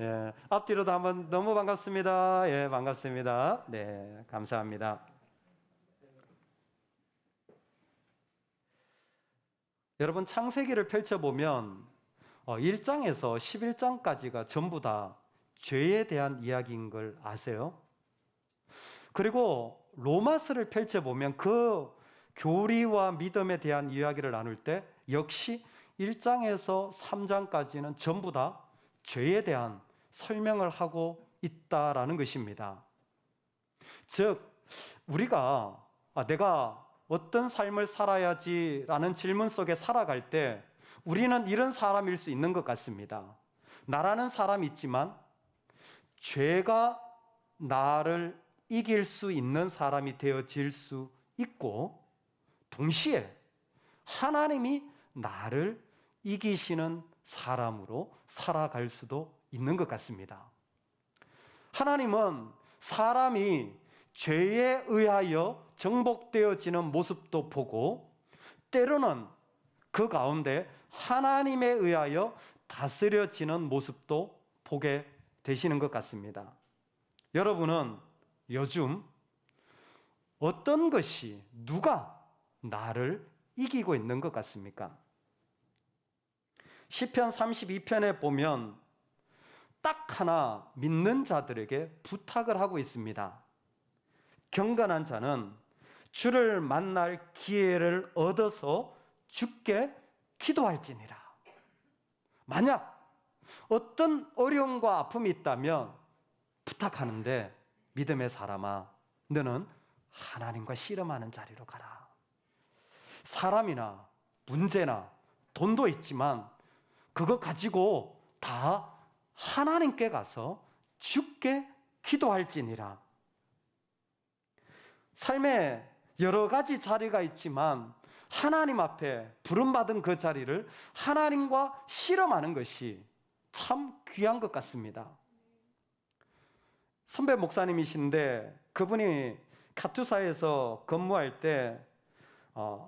예, 앞뒤로도 한번 너무 반갑습니다. 예, 반갑습니다. 네, 감사합니다. 여러분, 창세기를 펼쳐보면 1장에서 11장까지가 전부 다 죄에 대한 이야기인 걸 아세요? 그리고 로마서를 펼쳐보면 그 교리와 믿음에 대한 이야기를 나눌 때 역시 1장에서 3장까지는 전부 다 죄에 대한 설명을 하고 있다라는 것입니다. 즉, 우리가 내가 어떤 삶을 살아야지라는 질문 속에 살아갈 때 우리는 이런 사람일 수 있는 것 같습니다. 나라는 사람이 있지만 죄가 나를 이길 수 있는 사람이 되어질 수 있고, 동시에 하나님이 나를 이기시는 사람으로 살아갈 수도 있는 것 같습니다. 하나님은 사람이 죄에 의하여 정복되어지는 모습도 보고, 때로는 그 가운데 하나님에 의하여 다스려지는 모습도 보게 되시는 것 같습니다. 여러분은 요즘 어떤 것이, 누가 나를 이기고 있는 것 같습니까? 시편 32편에 보면 딱 하나 믿는 자들에게 부탁을 하고 있습니다. 경건한 자는 주를 만날 기회를 얻어서 주께 기도할지니라. 만약 어떤 어려움과 아픔이 있다면 부탁하는데, 믿음의 사람아, 너는 하나님과 씨름하는 자리로 가라. 사람이나 문제나 돈도 있지만 그거 가지고 다 하나님께 가서 주께 기도할지니라. 삶에 여러 가지 자리가 있지만 하나님 앞에 부름받은 그 자리를 하나님과 씨름하는 것이 참 귀한 것 같습니다. 선배 목사님이신데 그분이 카투사에서 근무할 때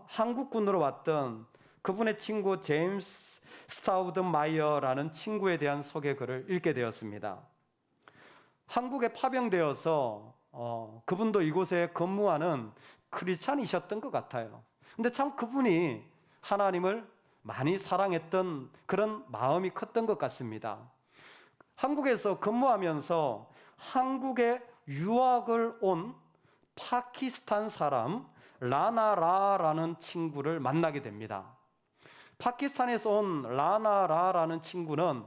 한국군으로 왔던 그분의 친구 제임스 스타우드 마이어라는 친구에 대한 소개글을 읽게 되었습니다. 한국에 파병되어서 그분도 이곳에 근무하는 크리스찬이셨던 것 같아요. 근데 참 그분이 하나님을 많이 사랑했던 그런 마음이 컸던 것 같습니다. 한국에서 근무하면서 한국에 유학을 온 파키스탄 사람 라나라라는 친구를 만나게 됩니다. 파키스탄에서 온 라나라라는 친구는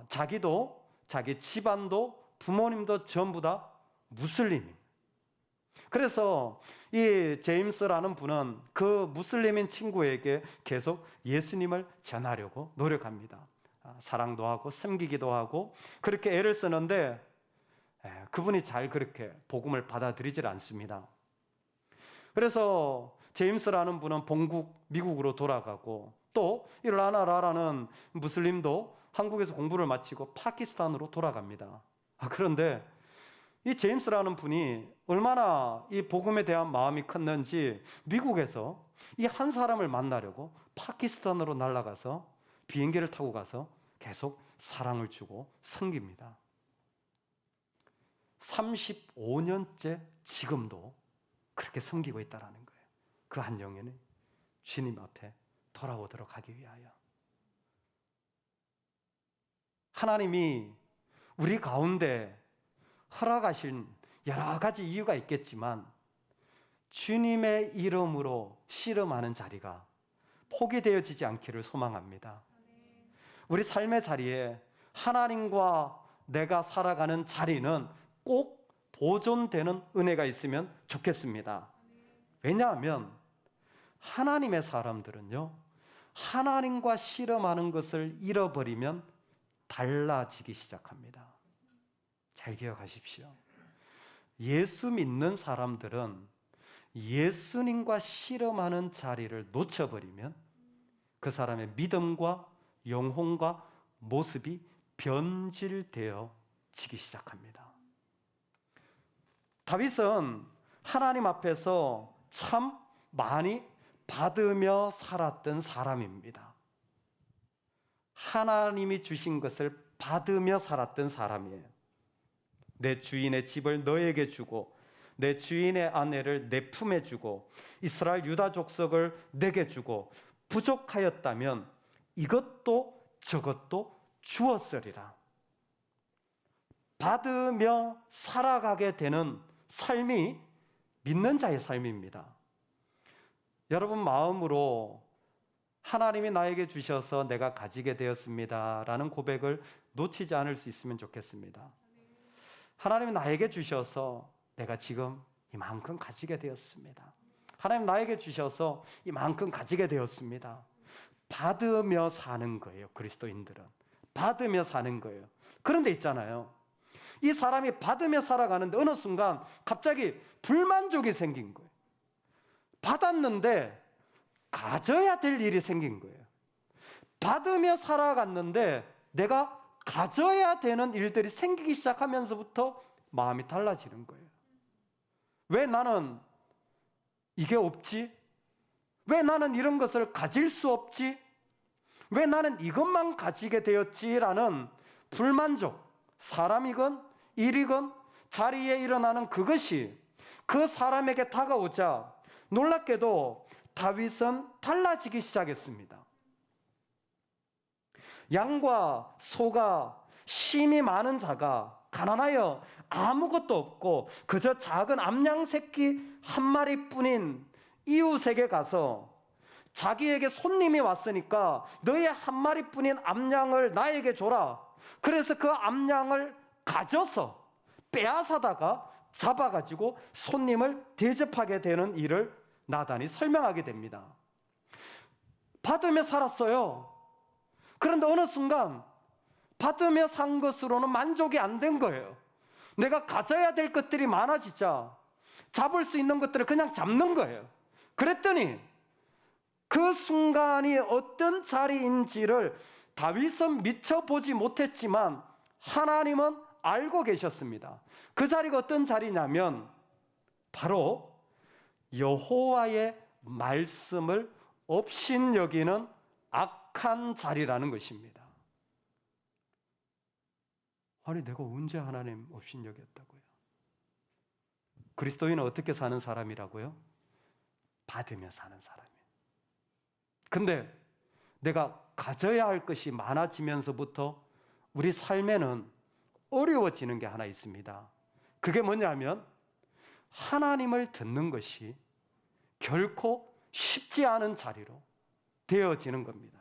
자기도, 자기 집안도, 부모님도 전부 다 무슬림입니다. 그래서 이 제임스라는 분은 그 무슬림인 친구에게 계속 예수님을 전하려고 노력합니다. 사랑도 하고 섬기기도 하고 그렇게 애를 쓰는데 그분이 잘 그렇게 복음을 받아들이질 않습니다. 그래서 제임스라는 분은 본국 미국으로 돌아가고, 또 이 라나라라는 무슬림도 한국에서 공부를 마치고 파키스탄으로 돌아갑니다. 그런데 이 제임스라는 분이 얼마나 이 복음에 대한 마음이 컸는지 미국에서 이 한 사람을 만나려고 파키스탄으로 날아가서 비행기를 타고 가서 계속 사랑을 주고 섬깁니다. 35년째 지금도 그렇게 섬기고 있다는 거예요. 그 한 영혼이 주님 앞에 돌아오도록 하기 위하여. 하나님이 우리 가운데 허락하신 여러 가지 이유가 있겠지만 주님의 이름으로 씨름하는 자리가 포기되어지지 않기를 소망합니다. 우리 삶의 자리에 하나님과 내가 살아가는 자리는 꼭 보존되는 은혜가 있으면 좋겠습니다. 왜냐하면 하나님의 사람들은요, 하나님과 씨름하는 것을 잃어버리면 달라지기 시작합니다. 잘 기억하십시오. 예수 믿는 사람들은 예수님과 씨름하는 자리를 놓쳐버리면 그 사람의 믿음과 영혼과 모습이 변질되어지기 시작합니다. 다윗은 하나님 앞에서 참 많이 받으며 살았던 사람입니다. 하나님이 주신 것을 받으며 살았던 사람이에요. 내 주인의 집을 너에게 주고 내 주인의 아내를 내 품에 주고 이스라엘 유다 족속을 내게 주고 부족하였다면 이것도 저것도 주었으리라. 받으며 살아가게 되는 삶이 믿는 자의 삶입니다. 여러분 마음으로 하나님이 나에게 주셔서 내가 가지게 되었습니다 라는 고백을 놓치지 않을 수 있으면 좋겠습니다. 하나님이 나에게 주셔서 내가 지금 이만큼 가지게 되었습니다. 하나님 나에게 주셔서 이만큼 가지게 되었습니다. 받으며 사는 거예요. 그리스도인들은 받으며 사는 거예요. 그런데 있잖아요, 이 사람이 받으며 살아가는데 어느 순간 갑자기 불만족이 생긴 거예요. 받았는데 가져야 될 일이 생긴 거예요. 받으며 살아갔는데 내가 가져야 되는 일들이 생기기 시작하면서부터 마음이 달라지는 거예요. 왜 나는 이게 없지? 왜 나는 이런 것을 가질 수 없지? 왜 나는 이것만 가지게 되었지라는 불만족, 사람이건 일이건 자리에 일어나는 그것이 그 사람에게 다가오자 놀랍게도 다윗은 달라지기 시작했습니다. 양과 소가 심이 많은 자가 가난하여 아무것도 없고 그저 작은 암양 새끼 한 마리뿐인 이웃에게 가서 자기에게 손님이 왔으니까 너의 한 마리뿐인 암양을 나에게 줘라. 그래서 그 암양을 가져서 빼앗아다가 잡아가지고 손님을 대접하게 되는 일을 나단이 설명하게 됩니다. 받으며 살았어요. 그런데 어느 순간 받으며 산 것으로는 만족이 안 된 거예요. 내가 가져야 될 것들이 많아지자 잡을 수 있는 것들을 그냥 잡는 거예요. 그랬더니 그 순간이 어떤 자리인지를 다윗은 미처 보지 못했지만 하나님은 알고 계셨습니다. 그 자리가 어떤 자리냐면 바로 여호와의 말씀을 업신여기는 악한 자리라는 것입니다. 아니 내가 언제 하나님 업신여겼다고요? 그리스도인은 어떻게 사는 사람이라고요? 받으며 사는 사람이에요. 근데 내가 가져야 할 것이 많아지면서부터 우리 삶에는 어려워지는 게 하나 있습니다. 그게 뭐냐면 하나님을 듣는 것이 결코 쉽지 않은 자리로 되어지는 겁니다.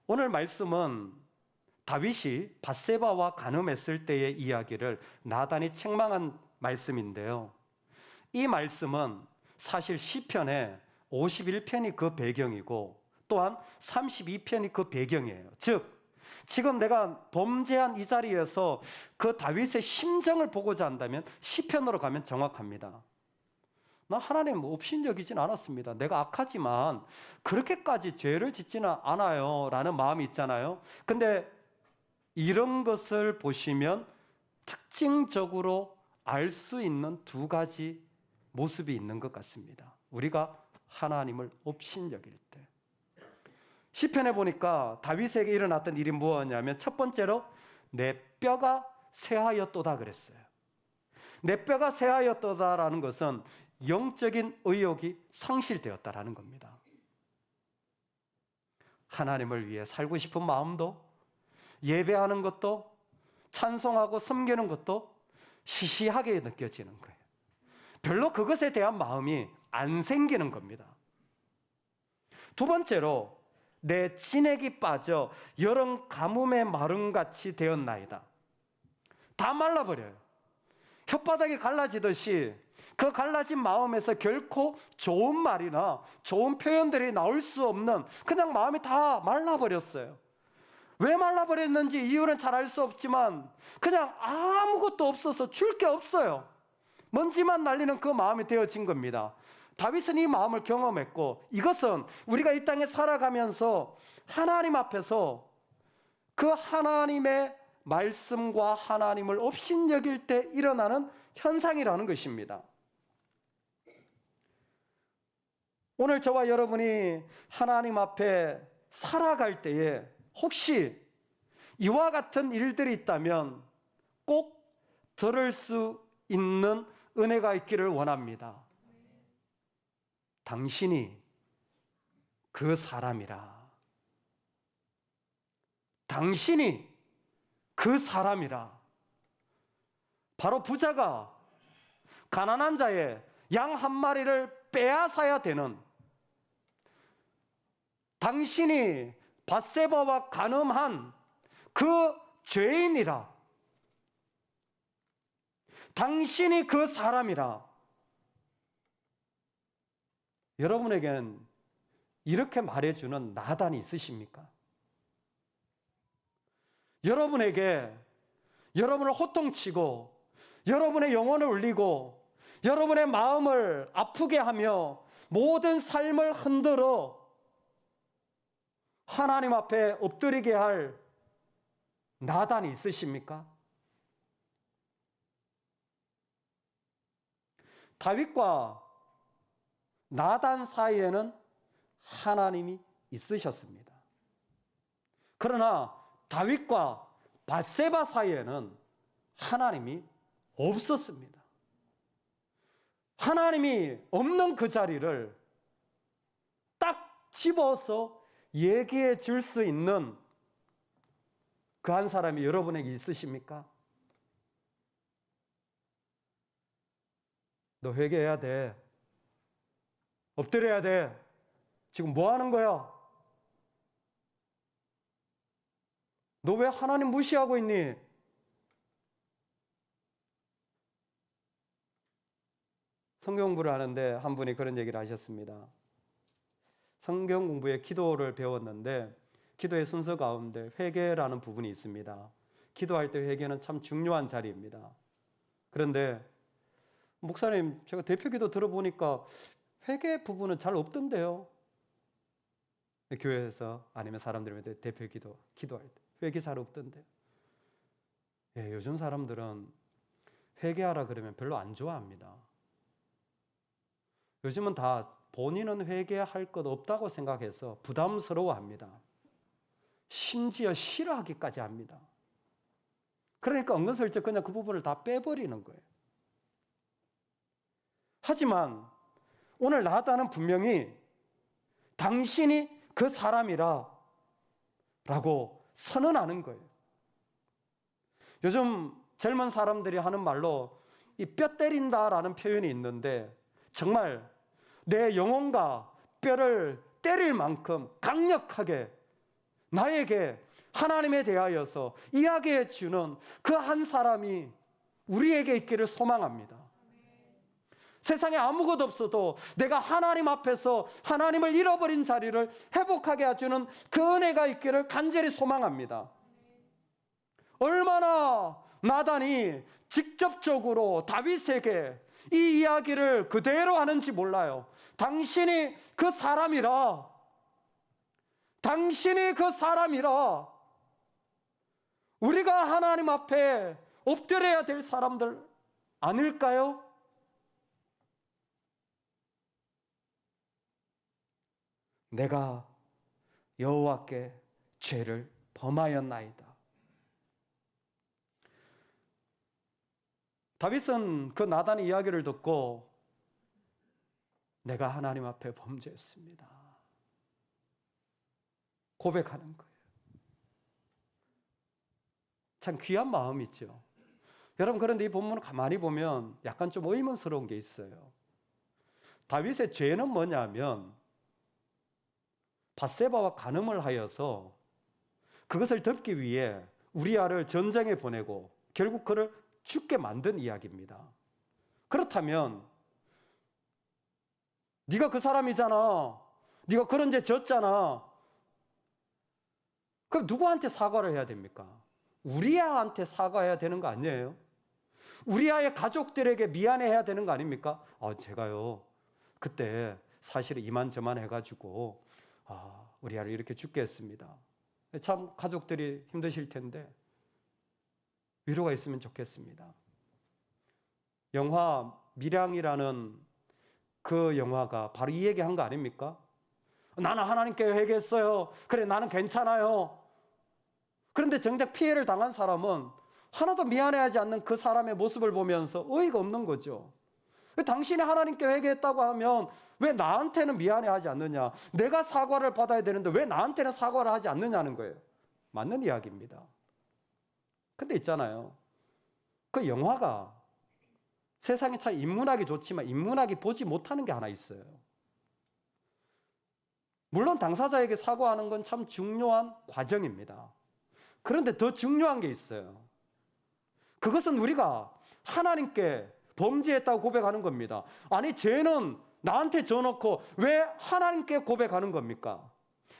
오늘 말씀은 다윗이 밧세바와 간음했을 때의 이야기를 나단이 책망한 말씀인데요. 이 말씀은 사실 시편의 51편이 그 배경이고 또한 32편이 그 배경이에요. 즉 지금 내가 범죄한 이 자리에서 그 다윗의 심정을 보고자 한다면 시편으로 가면 정확합니다. 나 하나님 업신여기진 않았습니다. 내가 악하지만 그렇게까지 죄를 짓지는 않아요 라는 마음이 있잖아요. 근데 이런 것을 보시면 특징적으로 알 수 있는 두 가지 모습이 있는 것 같습니다. 우리가 하나님을 업신여길 때 시편에 보니까 다윗에게 일어났던 일이 무엇이냐면 첫 번째로 내 뼈가 쇠하였도다 그랬어요. 내 뼈가 쇠하였도다라는 것은 영적인 의욕이 상실되었다라는 겁니다. 하나님을 위해 살고 싶은 마음도 예배하는 것도 찬송하고 섬기는 것도 시시하게 느껴지는 거예요. 별로 그것에 대한 마음이 안 생기는 겁니다. 두 번째로 내 진액이 빠져 여름 가뭄의 마름같이 되었나이다. 다 말라버려요. 혓바닥이 갈라지듯이 그 갈라진 마음에서 결코 좋은 말이나 좋은 표현들이 나올 수 없는 그냥 마음이 다 말라버렸어요. 왜 말라버렸는지 이유는 잘 알 수 없지만 그냥 아무것도 없어서 줄 게 없어요. 먼지만 날리는 그 마음이 되어진 겁니다. 다윗은 이 마음을 경험했고 이것은 우리가 이 땅에 살아가면서 하나님 앞에서 그 하나님의 말씀과 하나님을 업신여길 때 일어나는 현상이라는 것입니다. 오늘 저와 여러분이 하나님 앞에 살아갈 때에 혹시 이와 같은 일들이 있다면 꼭 들을 수 있는 은혜가 있기를 원합니다. 당신이 그 사람이라. 당신이 그 사람이라. 바로 부자가 가난한 자의 양 한 마리를 빼앗아야 되는, 당신이 밧세바와 간음한 그 죄인이라. 당신이 그 사람이라. 여러분에게는 이렇게 말해주는 나단이 있으십니까? 여러분에게 여러분을 호통치고 여러분의 영혼을 울리고 여러분의 마음을 아프게 하며 모든 삶을 흔들어 하나님 앞에 엎드리게 할 나단이 있으십니까? 다윗과 나단 사이에는 하나님이 있으셨습니다. 그러나 다윗과 밧세바 사이에는 하나님이 없었습니다. 하나님이 없는 그 자리를 딱 집어서 얘기해 줄 수 있는 그 한 사람이 여러분에게 있으십니까? 너 회개해야 돼. 엎드려야 돼. 지금 뭐 하는 거야? 너 왜 하나님 무시하고 있니? 성경 공부를 하는데 한 분이 그런 얘기를 하셨습니다. 성경 공부에 기도를 배웠는데 기도의 순서 가운데 회개라는 부분이 있습니다. 기도할 때 회개는 참 중요한 자리입니다. 그런데 목사님, 제가 대표 기도 들어보니까 회개 부분은 잘 없던데요. 교회에서 아니면 사람들한테 대표 기도할 때 회개 잘 없던데. 예, 요즘 사람들은 회개하라 그러면 별로 안 좋아합니다. 요즘은 다 본인은 회개할 것 없다고 생각해서 부담스러워합니다. 심지어 싫어하기까지 합니다. 그러니까 은근슬쩍 그냥 그 부분을 다 빼버리는 거예요. 하지만 오늘 나다는 분명히 당신이 그 사람이라 라고 선언하는 거예요. 요즘 젊은 사람들이 하는 말로 이 뼈 때린다라는 표현이 있는데 정말 내 영혼과 뼈를 때릴 만큼 강력하게 나에게 하나님에 대하여서 이야기해 주는 그 한 사람이 우리에게 있기를 소망합니다. 세상에 아무것도 없어도 내가 하나님 앞에서 하나님을 잃어버린 자리를 회복하게 해주는 그 은혜가 있기를 간절히 소망합니다. 얼마나 나단이 직접적으로 다윗에게 이 이야기를 그대로 하는지 몰라요. 당신이 그 사람이라. 당신이 그 사람이라. 우리가 하나님 앞에 엎드려야 될 사람들 아닐까요? 내가 여호와께 죄를 범하였나이다. 다윗은 그 나단의 이야기를 듣고 내가 하나님 앞에 범죄했습니다. 고백하는 거예요. 참 귀한 마음이죠. 여러분, 그런데 이 본문을 가만히 보면 약간 좀 의문스러운 게 있어요. 다윗의 죄는 뭐냐면 밧세바와 간음을 하여서 그것을 덮기 위해 우리아를 전쟁에 보내고 결국 그를 죽게 만든 이야기입니다. 그렇다면 네가 그 사람이잖아. 네가 그런 죄 졌잖아. 그럼 누구한테 사과를 해야 됩니까? 우리아한테 사과해야 되는 거 아니에요? 우리아의 가족들에게 미안해야 되는 거 아닙니까? 제가요 그때 사실은 이만저만 해가지고 우리아를 이렇게 죽게 했습니다. 참 가족들이 힘드실 텐데 위로가 있으면 좋겠습니다. 영화 밀양이라는 그 영화가 바로 이 얘기한 거 아닙니까? 나는 하나님께 회개했어요. 그래, 나는 괜찮아요. 그런데 정작 피해를 당한 사람은 하나도 미안해하지 않는 그 사람의 모습을 보면서 어이가 없는 거죠. 당신이 하나님께 회개했다고 하면 왜 나한테는 미안해하지 않느냐? 내가 사과를 받아야 되는데 왜 나한테는 사과를 하지 않느냐는 거예요. 맞는 이야기입니다. 근데 있잖아요, 그 영화가 세상에 참 인문학이 좋지만 인문학이 보지 못하는 게 하나 있어요. 물론 당사자에게 사과하는 건 참 중요한 과정입니다. 그런데 더 중요한 게 있어요. 그것은 우리가 하나님께 범죄했다고 고백하는 겁니다. 아니, 죄는 나한테 져놓고 왜 하나님께 고백하는 겁니까?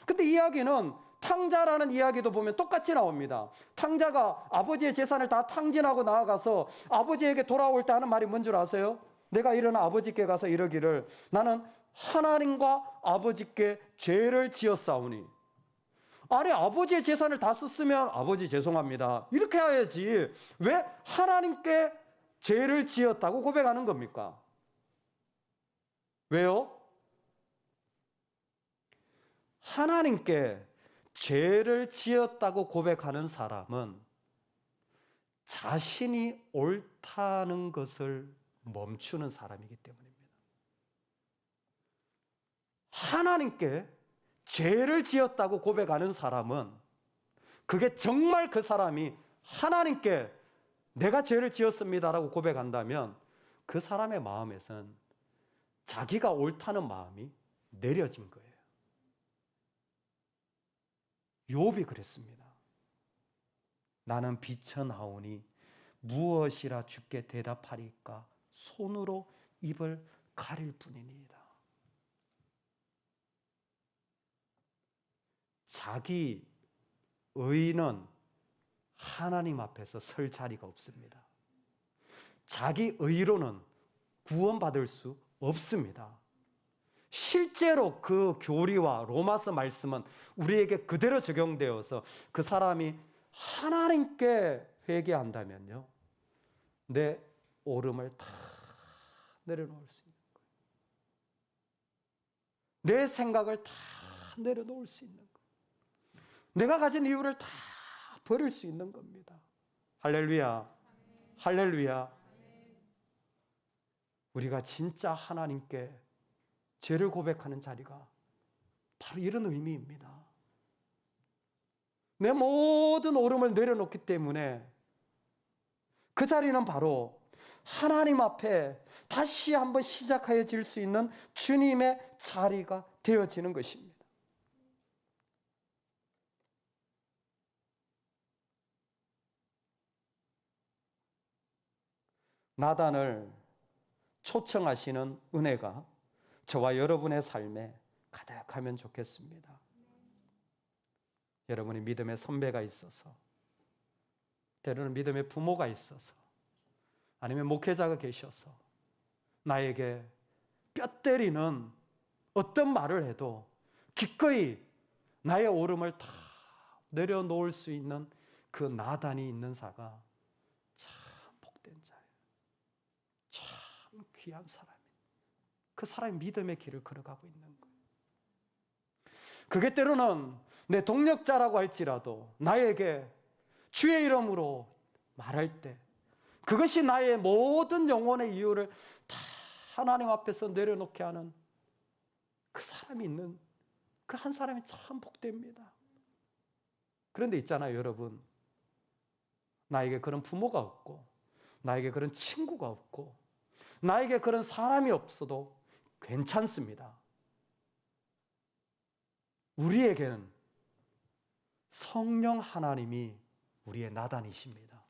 근데 이야기는 탕자라는 이야기도 보면 똑같이 나옵니다. 탕자가 아버지의 재산을 다 탕진하고 나아가서 아버지에게 돌아올 때 하는 말이 뭔 줄 아세요? 내가 일어나 아버지께 가서 이러기를 나는 하나님과 아버지께 죄를 지었사오니. 아니, 아버지의 재산을 다 썼으면 아버지 죄송합니다 이렇게 해야지 왜 하나님께 죄를 지었다고 고백하는 겁니까? 왜요? 하나님께 죄를 지었다고 고백하는 사람은 자신이 옳다는 것을 멈추는 사람이기 때문입니다. 하나님께 죄를 지었다고 고백하는 사람은 그게 정말 그 사람이 하나님께 내가 죄를 지었습니다라고 고백한다면 그 사람의 마음에선 자기가 옳다는 마음이 내려진 거예요. 욥이 그랬습니다. 나는 비천하오니 무엇이라 주께 대답하리까 손으로 입을 가릴 뿐이니이다. 자기 의는 하나님 앞에서 설 자리가 없습니다. 자기 의로는 구원받을 수 없습니다. 실제로 그 교리와 로마서 말씀은 우리에게 그대로 적용되어서 그 사람이 하나님께 회개한다면요, 내 오름을 다 내려놓을 수 있는 거예요. 내 생각을 다 내려놓을 수 있는 거예요. 내가 가진 이유를 다 버릴 수 있는 겁니다. 할렐루야, 할렐루야. 우리가 진짜 하나님께 죄를 고백하는 자리가 바로 이런 의미입니다. 내 모든 오름을 내려놓기 때문에 그 자리는 바로 하나님 앞에 다시 한번 시작해질 수 있는 주님의 자리가 되어지는 것입니다. 나단을 초청하시는 은혜가 저와 여러분의 삶에 가득하면 좋겠습니다. 여러분이 믿음의 선배가 있어서, 때로는 믿음의 부모가 있어서, 아니면 목회자가 계셔서 나에게 뼈 때리는 어떤 말을 해도 기꺼이 나의 오름을 다 내려놓을 수 있는 그 나단이 있는 자가 참 복된 자예요. 참 귀한 사람이에요. 그 사람이 믿음의 길을 걸어가고 있는 거예요. 그게 때로는 내 동력자라고 할지라도 나에게 주의 이름으로 말할 때 그것이 나의 모든 영혼의 이유를 다 하나님 앞에서 내려놓게 하는 그 사람이 있는 그 한 사람이 참 복됩니다. 그런데 있잖아요, 여러분. 나에게 그런 부모가 없고 나에게 그런 친구가 없고 나에게 그런 사람이 없어도 괜찮습니다. 우리에게는 성령 하나님이 우리의 나단이십니다.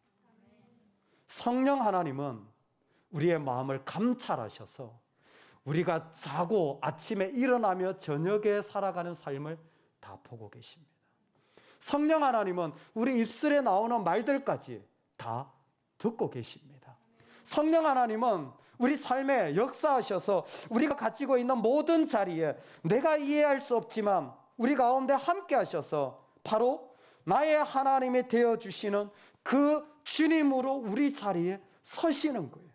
성령 하나님은 우리의 마음을 감찰하셔서 우리가 자고 아침에 일어나며 저녁에 살아가는 삶을 다 보고 계십니다. 성령 하나님은 우리 입술에 나오는 말들까지 다 듣고 계십니다. 성령 하나님은 우리 삶에 역사하셔서 우리가 가지고 있는 모든 자리에 내가 이해할 수 없지만 우리 가운데 함께 하셔서 바로 나의 하나님이 되어주시는 그 주님으로 우리 자리에 서시는 거예요.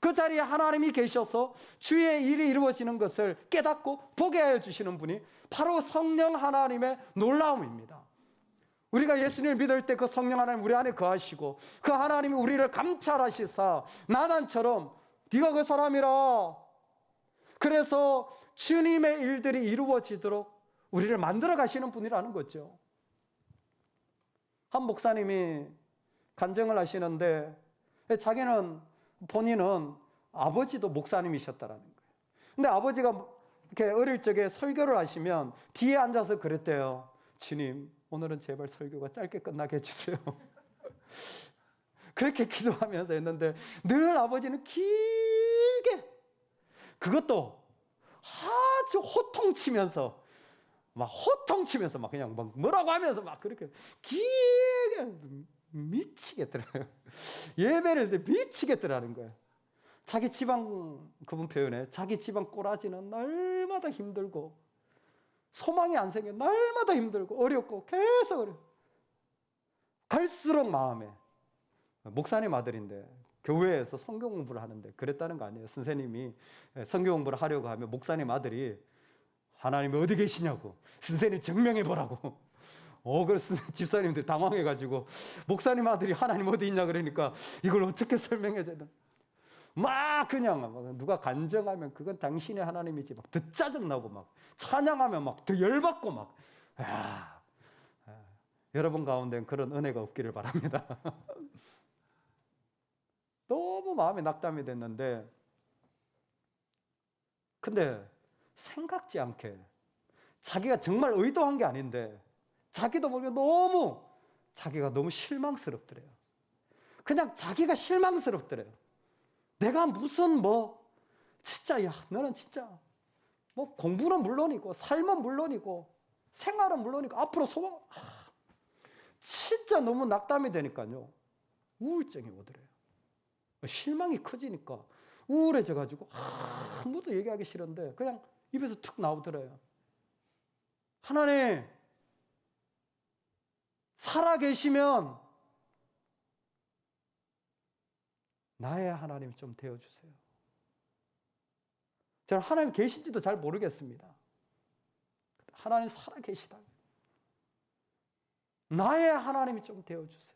그 자리에 하나님이 계셔서 주의 일이 이루어지는 것을 깨닫고 보게 하여 주시는 분이 바로 성령 하나님의 놀라움입니다. 우리가 예수님을 믿을 때 그 성령 하나님 우리 안에 거하시고 그 하나님이 우리를 감찰하시사 나단처럼 네가 그 사람이라, 그래서 주님의 일들이 이루어지도록 우리를 만들어 가시는 분이라는 거죠. 한 목사님이 간증을 하시는데 자기는 본인은 아버지도 목사님이셨다라는 거예요. 근데 아버지가 이렇게 어릴 적에 설교를 하시면 뒤에 앉아서 그랬대요. 주님, 오늘은 제발 설교가 짧게 끝나게 해주세요. 그렇게 기도하면서 했는데 늘 아버지는 길게, 그것도 아주 호통치면서 막 그냥 막 뭐라고 하면서 막 그렇게 길게 미치겠더라고요. 예배를 때 미치겠더라는 거예요. 자기 집안, 그분 표현에 자기 집안 꼬라지는 날마다 힘들고 소망이 안 생겨 날마다 힘들고 어렵고 계속 어려워. 갈수록 마음에, 목사님 아들인데 교회에서 성경 공부를 하는데 그랬다는 거 아니에요. 선생님이 성경 공부를 하려고 하면 목사님 아들이 하나님이 어디 계시냐고 선생님 증명해 보라고. 그래서 집사님들 당황해가지고 목사님 아들이 하나님 어디 있냐 그러니까 이걸 어떻게 설명해줘야 되나. 막 그냥 누가 간증하면 그건 당신의 하나님이지 막 더 짜증나고 막 찬양하면 막 더 열받고 막. 여러분 가운데는 그런 은혜가 없기를 바랍니다. 너무 마음에 낙담이 됐는데, 근데 생각지 않게 자기가 정말 의도한 게 아닌데 자기도 모르게 자기가 너무 실망스럽더래요. 그냥 자기가 실망스럽더래요. 내가 무슨 진짜 너는 진짜 공부는 물론이고 삶은 물론이고 생활은 물론이고 앞으로 소망, 진짜 너무 낙담이 되니까요 우울증이 오더래요. 실망이 커지니까 우울해져가지고 아무도 얘기하기 싫은데 그냥 입에서 툭 나오더래요. 하나님 살아계시면 나의 하나님 좀 되어주세요. 저는 하나님 계신지도 잘 모르겠습니다. 하나님 살아계시다. 나의 하나님이 좀 되어주세요.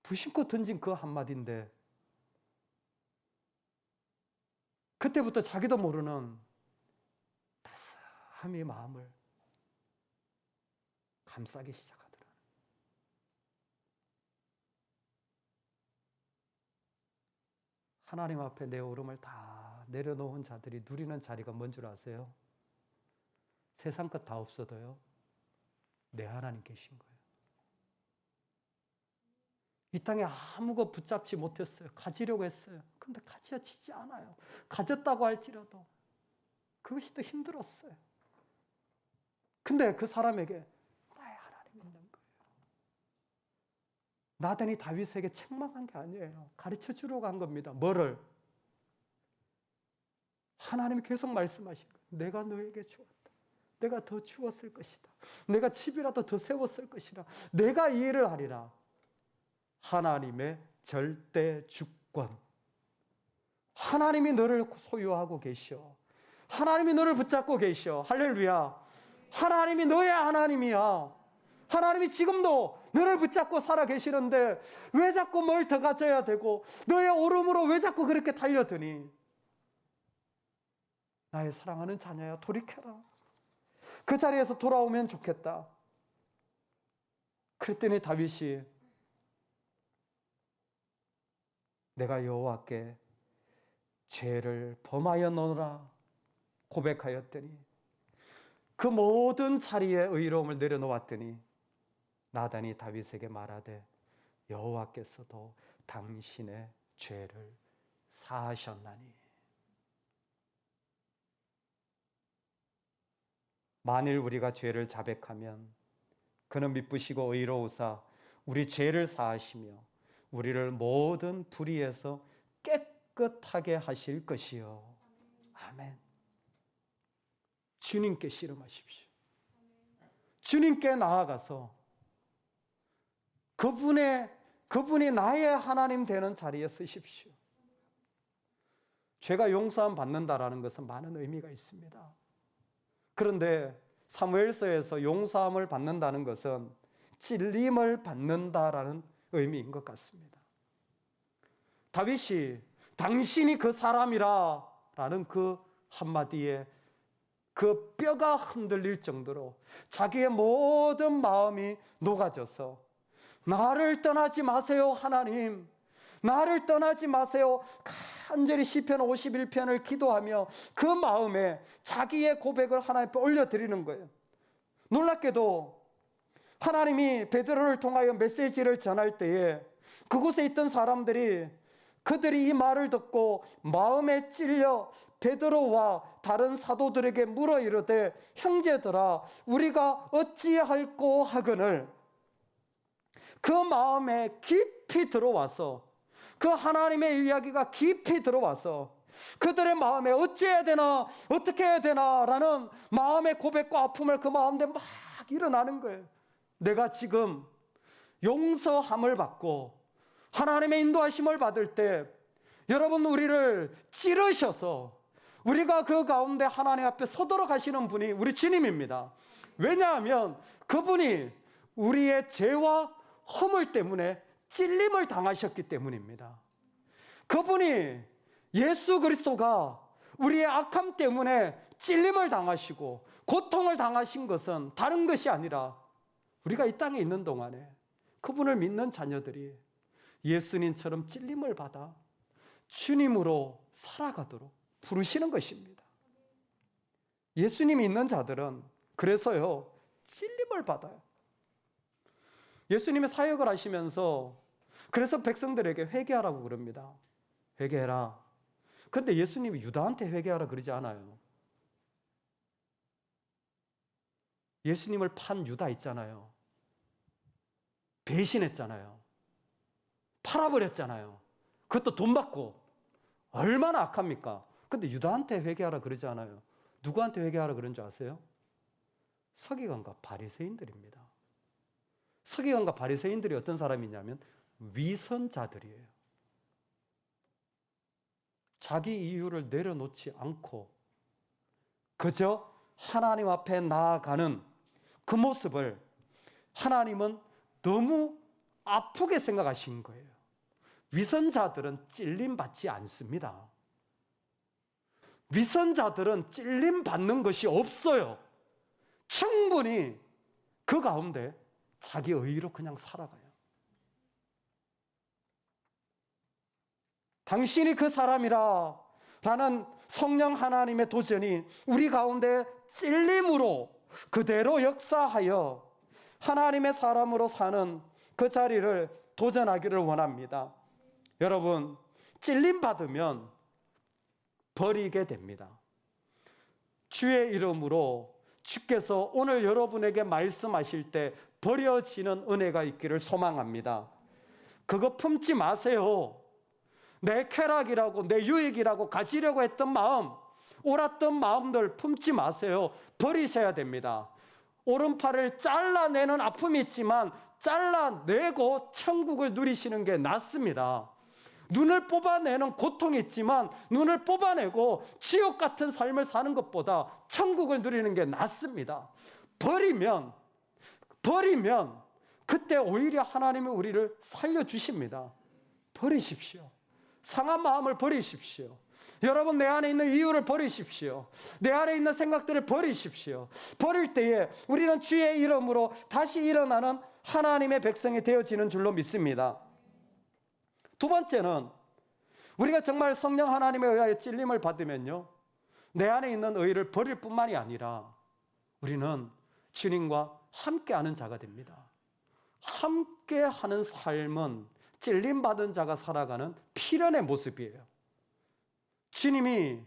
부심코 던진 그 한마디인데 그때부터 자기도 모르는 따스함이 마음을 감싸기 시작하더라. 하나님 앞에 내 오름을 다 내려놓은 자들이 누리는 자리가 뭔 줄 아세요? 세상 것 다 없어도요 내 하나님 계신 거예요. 이 땅에 아무것 붙잡지 못했어요. 가지려고 했어요. 근데 가지지지 않아요. 가졌다고 할지라도 그것이 더 힘들었어요. 근데 그 사람에게 나의 하나님 있는 거예요. 나단이 다윗에게 책망한 게 아니에요. 가르쳐 주려고 한 겁니다. 뭐를? 하나님이 계속 말씀하신 거예요. 내가 너에게 주었다. 내가 더 주었을 것이다. 내가 집이라도 더 세웠을 것이라. 내가 이 일을 하리라. 하나님의 절대 주권. 하나님이 너를 소유하고 계셔. 하나님이 너를 붙잡고 계셔. 할렐루야. 하나님이 너의 하나님이야. 하나님이 지금도 너를 붙잡고 살아 계시는데 왜 자꾸 뭘 더 가져야 되고 너의 오름으로 왜 자꾸 그렇게 달려드니? 나의 사랑하는 자녀야, 돌이켜라. 그 자리에서 돌아오면 좋겠다. 그랬더니 다윗이 내가 여호와께 죄를 범하였노라 고백하였더니 그 모든 자리에 의로움을 내려놓았더니 나단이 다윗에게 말하되 여호와께서도 당신의 죄를 사하셨나니. 만일 우리가 죄를 자백하면 그는 미쁘시고 의로우사 우리 죄를 사하시며 우리를 모든 불의에서 깨끗하게 하실 것이요. 아멘. 주님께 씨름하십시오. 주님께 나아가서 그분의 그분이 나의 하나님 되는 자리에 서십시오. 죄가 용서함 받는다라는 것은 많은 의미가 있습니다. 그런데 사무엘서에서 용서함을 받는다는 것은 찔림을 받는다라는 의미인 것 같습니다. 다윗이 당신이 그 사람이라 라는 그 한마디에 그 뼈가 흔들릴 정도로 자기의 모든 마음이 녹아져서 나를 떠나지 마세요 하나님, 나를 떠나지 마세요, 간절히 시편 51편을 기도하며 그 마음에 자기의 고백을 하나님 앞에 올려드리는 거예요. 놀랍게도 하나님이 베드로를 통하여 메시지를 전할 때에 그곳에 있던 사람들이 그들이 이 말을 듣고 마음에 찔려 베드로와 다른 사도들에게 물어 이르되 형제들아 우리가 어찌할꼬 하거늘, 그 마음에 깊이 들어와서 그 하나님의 이야기가 깊이 들어와서 그들의 마음에 어찌해야 되나 어떻게 해야 되나 라는 마음의 고백과 아픔을 그 마음에 막 일어나는 거예요. 내가 지금 용서함을 받고 하나님의 인도하심을 받을 때 여러분 우리를 찌르셔서 우리가 그 가운데 하나님 앞에 서도록 하시는 분이 우리 주님입니다. 왜냐하면 그분이 우리의 죄와 허물 때문에 찔림을 당하셨기 때문입니다. 그분이 예수 그리스도가 우리의 악함 때문에 찔림을 당하시고 고통을 당하신 것은 다른 것이 아니라 우리가 이 땅에 있는 동안에 그분을 믿는 자녀들이 예수님처럼 찔림을 받아 주님으로 살아가도록 부르시는 것입니다. 예수님이 있는 자들은 그래서요 찔림을 받아요. 예수님이 사역을 하시면서 그래서 백성들에게 회개하라고 그럽니다. 회개해라. 그런데 예수님이 유다한테 회개하라 그러지 않아요. 예수님을 판 유다 있잖아요. 배신했잖아요. 팔아버렸잖아요. 그것도 돈 받고. 얼마나 악합니까? 근데 유다한테 회개하라 그러지 않아요. 누구한테 회개하라 그런 줄 아세요? 서기관과 바리새인들입니다. 서기관과 바리새인들이 어떤 사람이냐면 위선자들이에요. 자기 이유를 내려놓지 않고 그저 하나님 앞에 나아가는 그 모습을 하나님은 너무 아프게 생각하신 거예요. 위선자들은 찔림받지 않습니다. 위선자들은 찔림받는 것이 없어요. 충분히 그 가운데 자기 의의로 그냥 살아가요. 당신이 그 사람이라 라는 성령 하나님의 도전이 우리 가운데 찔림으로 그대로 역사하여 하나님의 사람으로 사는 그 자리를 도전하기를 원합니다. 여러분, 찔림받으면 버리게 됩니다. 주의 이름으로 주께서 오늘 여러분에게 말씀하실 때 버려지는 은혜가 있기를 소망합니다. 그거 품지 마세요. 내 쾌락이라고 내 유익이라고 가지려고 했던 마음, 옳았던 마음들 품지 마세요. 버리셔야 됩니다. 오른팔을 잘라내는 아픔이 있지만 잘라내고 천국을 누리시는 게 낫습니다. 눈을 뽑아내는 고통이 있지만 눈을 뽑아내고 지옥 같은 삶을 사는 것보다 천국을 누리는 게 낫습니다. 버리면 그때 오히려 하나님이 우리를 살려주십니다. 버리십시오. 상한 마음을 버리십시오. 여러분, 내 안에 있는 이유를 버리십시오. 내 안에 있는 생각들을 버리십시오. 버릴 때에 우리는 주의 이름으로 다시 일어나는 하나님의 백성이 되어지는 줄로 믿습니다. 두 번째는 우리가 정말 성령 하나님에 의하여 찔림을 받으면요, 내 안에 있는 의를 버릴 뿐만이 아니라 우리는 주님과 함께하는 자가 됩니다. 함께하는 삶은 찔림받은 자가 살아가는 필연의 모습이에요. 주님이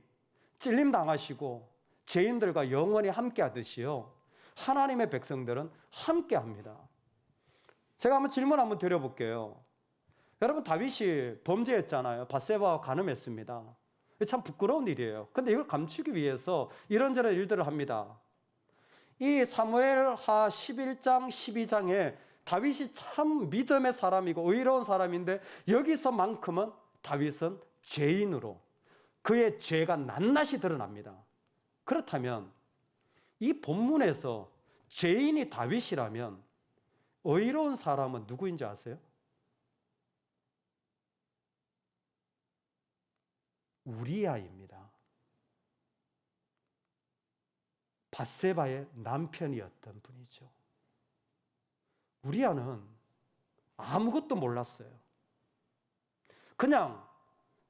찔림 당하시고 죄인들과 영원히 함께하듯이요, 하나님의 백성들은 함께합니다. 제가 한번 질문 한번 드려볼게요. 여러분, 다윗이 범죄했잖아요. 밧세바와 간음했습니다. 참 부끄러운 일이에요. 근데 이걸 감추기 위해서 이런저런 일들을 합니다. 이 사무엘하 11장, 12장에 다윗이 참 믿음의 사람이고 의로운 사람인데 여기서만큼은 다윗은 죄인으로 그의 죄가 낱낱이 드러납니다. 그렇다면 이 본문에서 죄인이 다윗이라면 의로운 사람은 누구인지 아세요? 우리아입니다. 밧세바의 남편이었던 분이죠. 우리아는 아무것도 몰랐어요. 그냥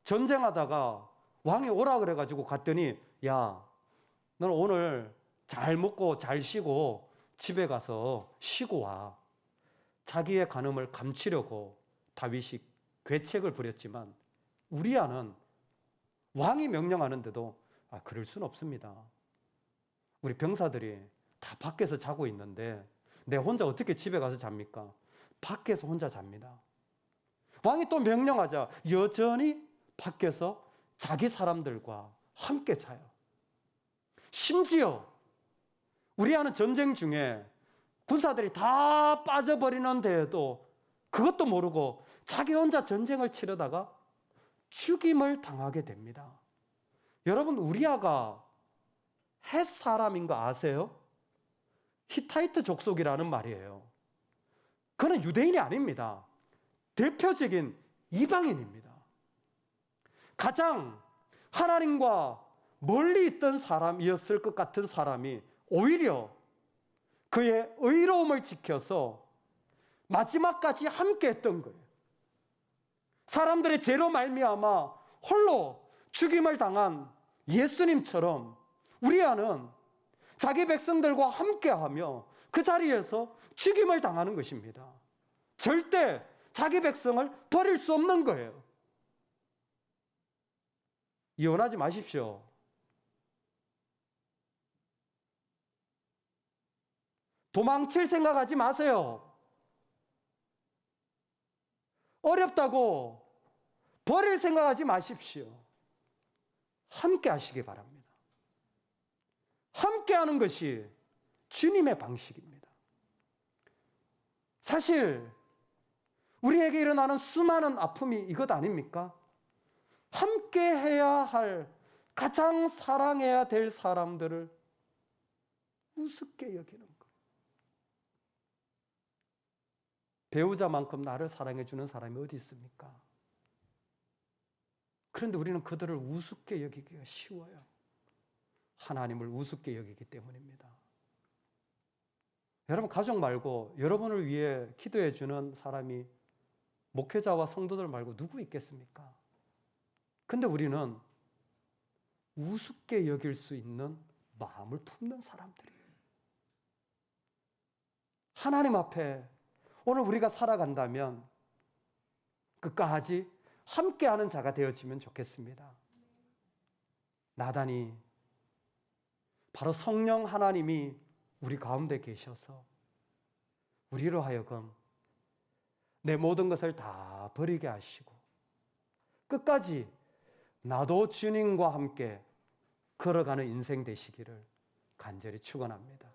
전쟁하다가 왕이 오라 그래가지고 갔더니 야, 너는 오늘 잘 먹고 잘 쉬고 집에 가서 쉬고 와. 자기의 간음을 감추려고 다윗이 괴책을 부렸지만 우리아는 왕이 명령하는데도 그럴 수는 없습니다. 우리 병사들이 다 밖에서 자고 있는데 내 혼자 어떻게 집에 가서 잡니까? 밖에서 혼자 잡니다. 왕이 또 명령하자 여전히 밖에서 자기 사람들과 함께 자요. 심지어 우리아는 전쟁 중에 군사들이 다 빠져버리는 데에도 그것도 모르고 자기 혼자 전쟁을 치르다가 죽임을 당하게 됩니다. 여러분, 우리아가 헷 사람인 거 아세요? 히타이트 족속이라는 말이에요. 그는 유대인이 아닙니다. 대표적인 이방인입니다. 가장 하나님과 멀리 있던 사람이었을 것 같은 사람이 오히려 그의 의로움을 지켜서 마지막까지 함께 했던 거예요. 사람들의 죄로 말미암아 홀로 죽임을 당한 예수님처럼 우리아는 자기 백성들과 함께하며 그 자리에서 죽임을 당하는 것입니다. 절대 자기 백성을 버릴 수 없는 거예요. 이혼하지 마십시오. 도망칠 생각하지 마세요. 어렵다고 버릴 생각하지 마십시오. 함께 하시기 바랍니다. 함께 하는 것이 주님의 방식입니다. 사실 우리에게 일어나는 수많은 아픔이 이것 아닙니까? 함께 해야 할 가장 사랑해야 될 사람들을 우습게 여기는 것. 배우자만큼 나를 사랑해주는 사람이 어디 있습니까? 그런데 우리는 그들을 우습게 여기기가 쉬워요. 하나님을 우습게 여기기 때문입니다. 여러분, 가족 말고 여러분을 위해 기도해 주는 사람이 목회자와 성도들 말고 누구 있겠습니까? 근데 우리는 우습게 여길 수 있는 마음을 품는 사람들이에요. 하나님 앞에 오늘 우리가 살아간다면 끝까지 함께하는 자가 되어지면 좋겠습니다. 나단이 바로 성령 하나님이 우리 가운데 계셔서 우리로 하여금 내 모든 것을 다 버리게 하시고 끝까지 나도 주님과 함께 걸어가는 인생 되시기를 간절히 축원합니다.